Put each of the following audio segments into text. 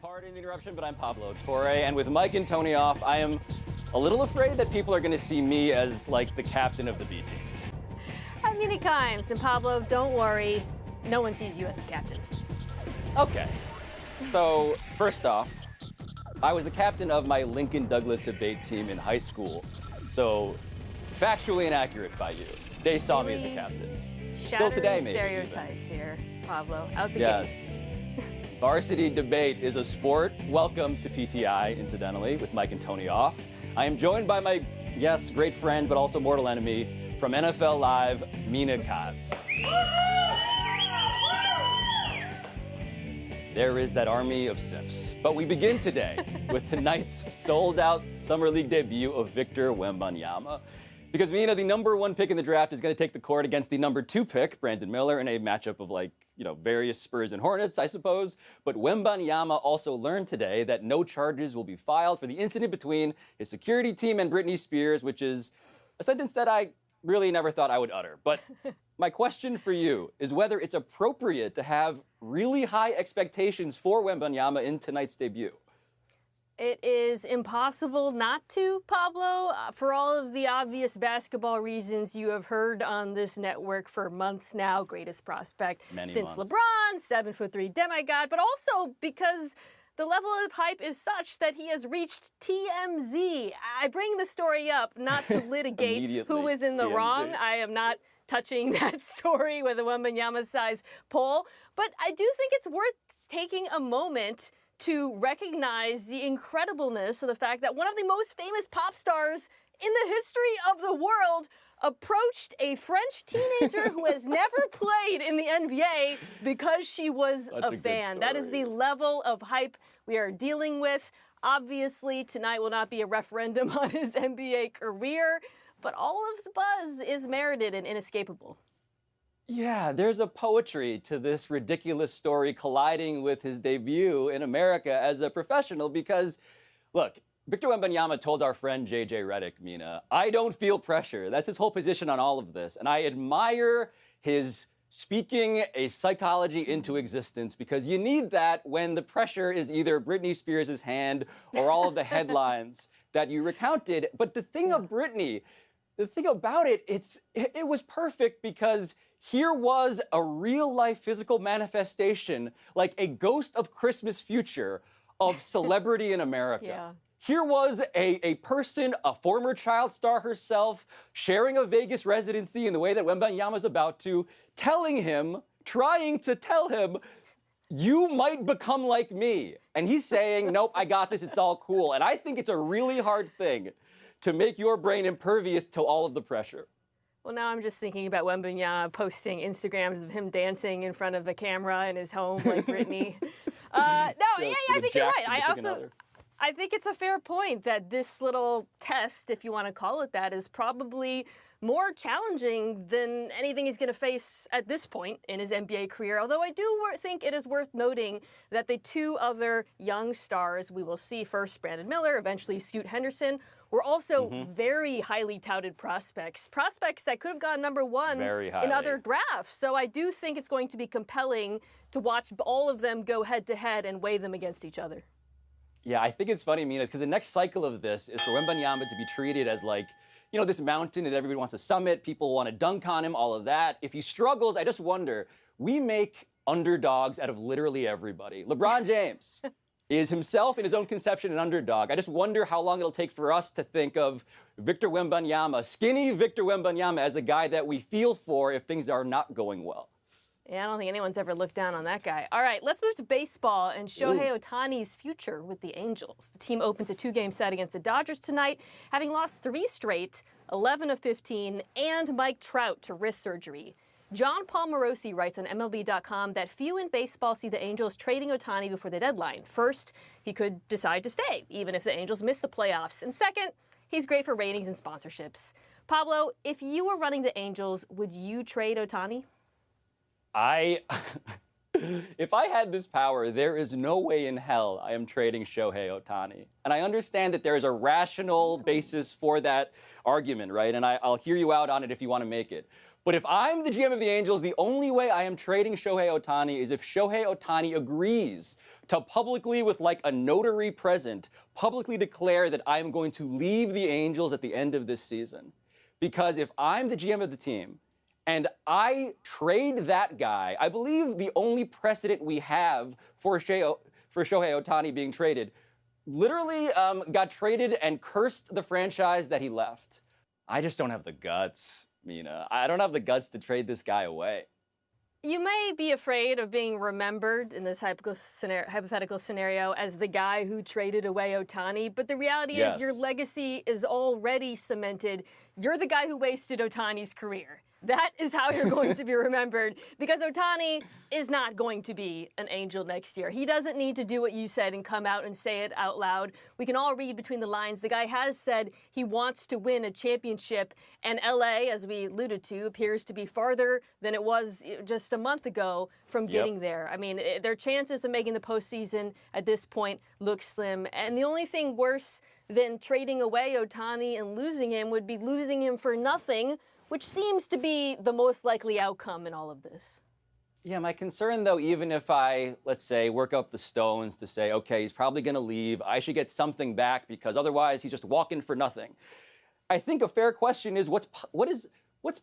Pardon the interruption, but I'm Pablo Torre, and with Mike and Tony off, I am a little afraid that people are going to see me as, like, the captain of the B team. I'm Mina Kimes, and Pablo, don't worry, no one sees you as the captain. Okay. So, first off, I was the captain of my Lincoln Douglas debate team in high school. So, factually inaccurate by you. They saw me as the captain. Still today, maybe. Stereotypes here, Pablo. Out the Yes. gate. Varsity debate is a sport. Welcome to PTI, incidentally, with Mike and Tony off. I am joined by my, yes, great friend, but also mortal enemy from NFL Live, Mina Kimes. There is that army of simps. But we begin today with tonight's sold-out Summer League debut of Victor Wembanyama. Because, Mina, the #1 pick in the draft is going to take the court against the #2 pick, Brandon Miller, in a matchup of, various Spurs and Hornets, I suppose. But Wembanyama also learned today that no charges will be filed for the incident between his security team and Britney Spears, which is a sentence that I really never thought I would utter. But my question for you is whether it's appropriate to have really high expectations for Wembanyama in tonight's debut. It is impossible not to, Pablo, for all of the obvious basketball reasons you have heard on this network for months now. Greatest prospect since months. LeBron, 7'3" demigod, but also because the level of hype is such that he has reached TMZ. I bring the story up not to litigate who is in the wrong. I am not touching that story with a Wembanyama-size poll, but I do think it's worth taking a moment to recognize the incredibleness of the fact that one of the most famous pop stars in the history of the world approached a French teenager who has never played in the NBA because she was a fan. That is the level of hype we are dealing with. Obviously, tonight will not be a referendum on his NBA career, but all of the buzz is merited and inescapable. Yeah, there's a poetry to this ridiculous story colliding with his debut in America as a professional because, look, Victor Wembanyama told our friend JJ Redick, Mina, I don't feel pressure. That's his whole position on all of this. And I admire his speaking a psychology into existence because you need that when the pressure is either Britney Spears' hand or all of the headlines that you recounted. But the thing of Britney, the thing about it, it was perfect because here was a real-life physical manifestation, like a ghost of Christmas future of celebrity in America. Yeah. Here was a person, a former child star herself, sharing a Vegas residency in the way that Wembanyama's about to, telling him, trying to tell him, you might become like me. And he's saying, nope, I got this, it's all cool. And I think it's a really hard thing to make your brain impervious to all of the pressure. Well, now I'm just thinking about Wembanyama posting Instagrams of him dancing in front of a camera in his home like Britney. I think you're right. I think it's a fair point that this little test, if you want to call it that, is probably more challenging than anything he's going to face at this point in his NBA career. Although I do think it is worth noting that the two other young stars we will see, first Brandon Miller, eventually Scoot Henderson, were also very highly touted prospects that could have gone #1 in other drafts. So I do think it's going to be compelling to watch all of them go head-to-head and weigh them against each other. Yeah, I think it's funny, Mina, because the next cycle of this is for Wembanyama to be treated as this mountain that everybody wants to summit, people want to dunk on him, all of that. If he struggles, I just wonder, we make underdogs out of literally everybody. LeBron James is himself in his own conception an underdog. I just wonder how long it'll take for us to think of Victor Wembanyama, skinny Victor Wembanyama, as a guy that we feel for if things are not going well. Yeah, I don't think anyone's ever looked down on that guy. All right, let's move to baseball and Shohei Ohtani's future with the Angels. The team opens a 2-game set against the Dodgers tonight, having lost 3 straight, 11 of 15, and Mike Trout to wrist surgery. John Paul Morosi writes on MLB.com that few in baseball see the Angels trading Ohtani before the deadline. First, he could decide to stay, even if the Angels miss the playoffs. And second, he's great for ratings and sponsorships. Pablo, if you were running the Angels, would you trade Ohtani? If I had this power, there is no way in hell I am trading Shohei Ohtani. And I understand that there is a rational basis for that argument, right? And I'll hear you out on it if you want to make it. But if I'm the GM of the Angels, the only way I am trading Shohei Ohtani is if Shohei Ohtani agrees to publicly, with like a notary present, publicly declare that I am going to leave the Angels at the end of this season. Because if I'm the GM of the team and I trade that guy, I believe the only precedent we have for Shohei Ohtani being traded literally got traded and cursed the franchise that he left. I just don't have the guts, Mina. I don't have the guts to trade this guy away. You may be afraid of being remembered in this hypothetical scenario as the guy who traded away Ohtani, but the reality is your legacy is already cemented. You're the guy who wasted Ohtani's career. That is how you're going to be remembered, because Ohtani is not going to be an Angel next year. He doesn't need to do what you said and come out and say it out loud. We can all read between the lines. The guy has said he wants to win a championship, and LA, as we alluded to, appears to be farther than it was just a month ago from getting there. I mean, their chances of making the postseason at this point look slim, and the only thing worse than trading away Ohtani and losing him would be losing him for nothing, which seems to be the most likely outcome in all of this. Yeah, my concern, though, even if I, let's say, work up the stones to say, okay, he's probably going to leave, I should get something back because otherwise he's just walking for nothing. I think a fair question is what's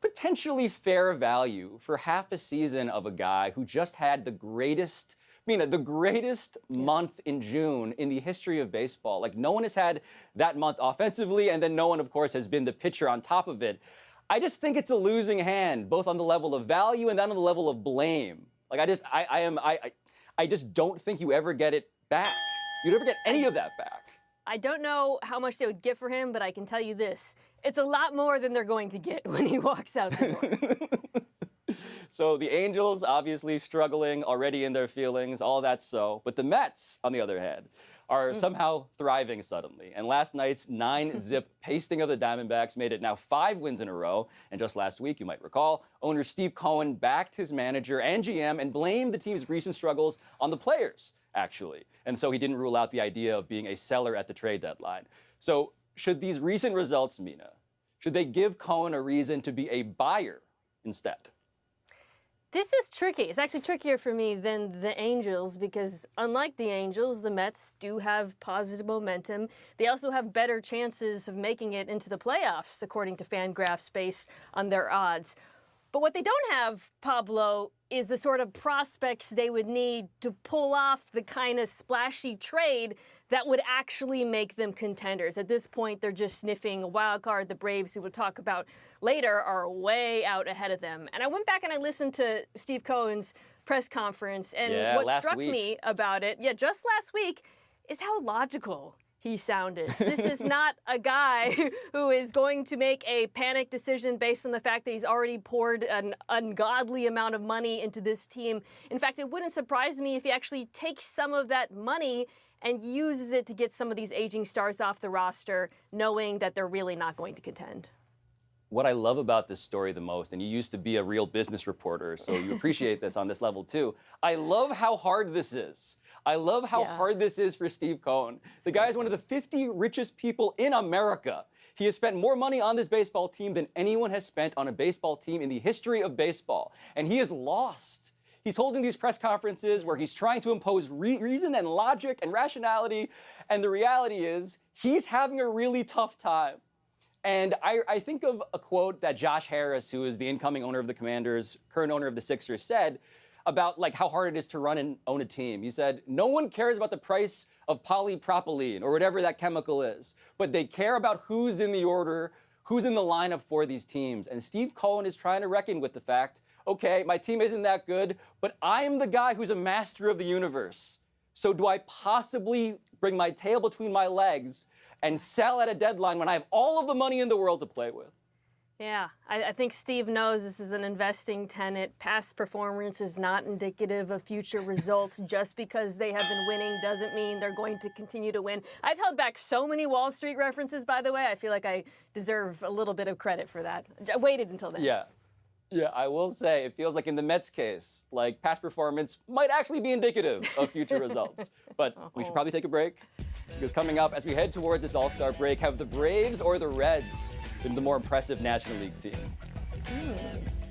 potentially fair value for half a season of a guy who just had the greatest month in June in the history of baseball. Like, no one has had that month offensively, and then no one, of course, has been the pitcher on top of it. I just think it's a losing hand, both on the level of value and then on the level of blame. Like, I just don't think you ever get it back. You never get any of that back. I don't know how much they would get for him, but I can tell you this. It's a lot more than they're going to get when he walks out the door. So the Angels obviously struggling already in their feelings, all that so. But the Mets, on the other hand, are somehow thriving suddenly. And last night's 9-zip pasting of the Diamondbacks made it now 5 wins in a row. And just last week, you might recall, owner Steve Cohen backed his manager and GM and blamed the team's recent struggles on the players, actually. And so he didn't rule out the idea of being a seller at the trade deadline. So should these recent results, Mina, should they give Cohen a reason to be a buyer instead? This is tricky. It's actually trickier for me than the Angels because unlike the Angels, the Mets do have positive momentum. They also have better chances of making it into the playoffs, according to Fangraphs, based on their odds. But what they don't have, Pablo, is the sort of prospects they would need to pull off the kind of splashy trade that would actually make them contenders. At this point, they're just sniffing a wild card. The Braves, who we'll talk about later, are way out ahead of them. And I went back and I listened to Steve Cohen's press conference, and what struck me about it, just last week, is how logical he sounded. This is not a guy who is going to make a panic decision based on the fact that he's already poured an ungodly amount of money into this team. In fact, it wouldn't surprise me if he actually takes some of that money and uses it to get some of these aging stars off the roster, knowing that they're really not going to contend. What I love about this story the most, and you used to be a real business reporter, so you appreciate this on this level too. I love how hard this is. I love how hard this is for Steve Cohen. The guy is one of the 50 richest people in America. He has spent more money on this baseball team than anyone has spent on a baseball team in the history of baseball. And he is lost. He's holding these press conferences where he's trying to impose reason and logic and rationality. And the reality is he's having a really tough time. And I think of a quote that Josh Harris, who is the incoming owner of the Commanders, current owner of the Sixers, said about like how hard it is to run and own a team. He said, no one cares about the price of polypropylene or whatever that chemical is, but they care about who's in the order, who's in the lineup for these teams. And Steve Cohen is trying to reckon with the fact, okay, my team isn't that good, but I'm the guy who's a master of the universe. So do I possibly bring my tail between my legs and sell at a deadline when I have all of the money in the world to play with? Yeah, I think Steve knows this is an investing tenet. Past performance is not indicative of future results. Just because they have been winning doesn't mean they're going to continue to win. I've held back so many Wall Street references, by the way. I feel like I deserve a little bit of credit for that. I waited until then. Yeah, I will say, it feels like in the Mets case, like past performance might actually be indicative of future results. But we should probably take a break, because coming up, as we head towards this All-Star break, have the Braves or the Reds been the more impressive National League team?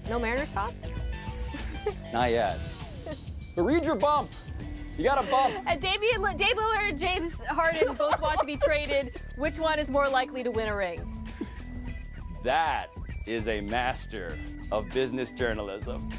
No Mariners talk? Not yet. But read your bump. You got a bump. Dave Lillard and James Harden both want to be traded. Which one is more likely to win a ring? That is a master of business journalism.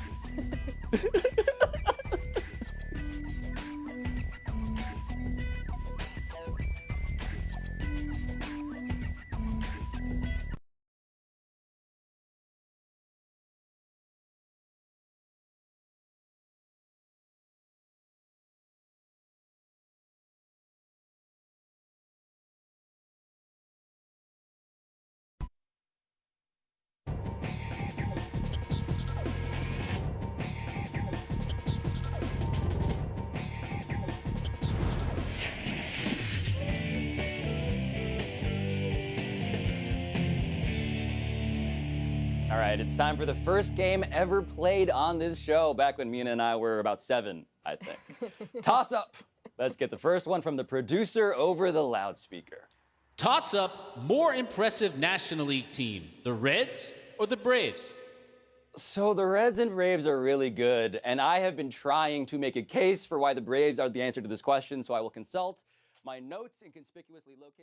All right, it's time for the first game ever played on this show, back when Mina and I were about 7, I think. Toss up. Let's get the first one from the producer over the loudspeaker. Toss up, more impressive National League team, the Reds or the Braves? So the Reds and Braves are really good, and I have been trying to make a case for why the Braves are the answer to this question, so I will consult my notes inconspicuously located.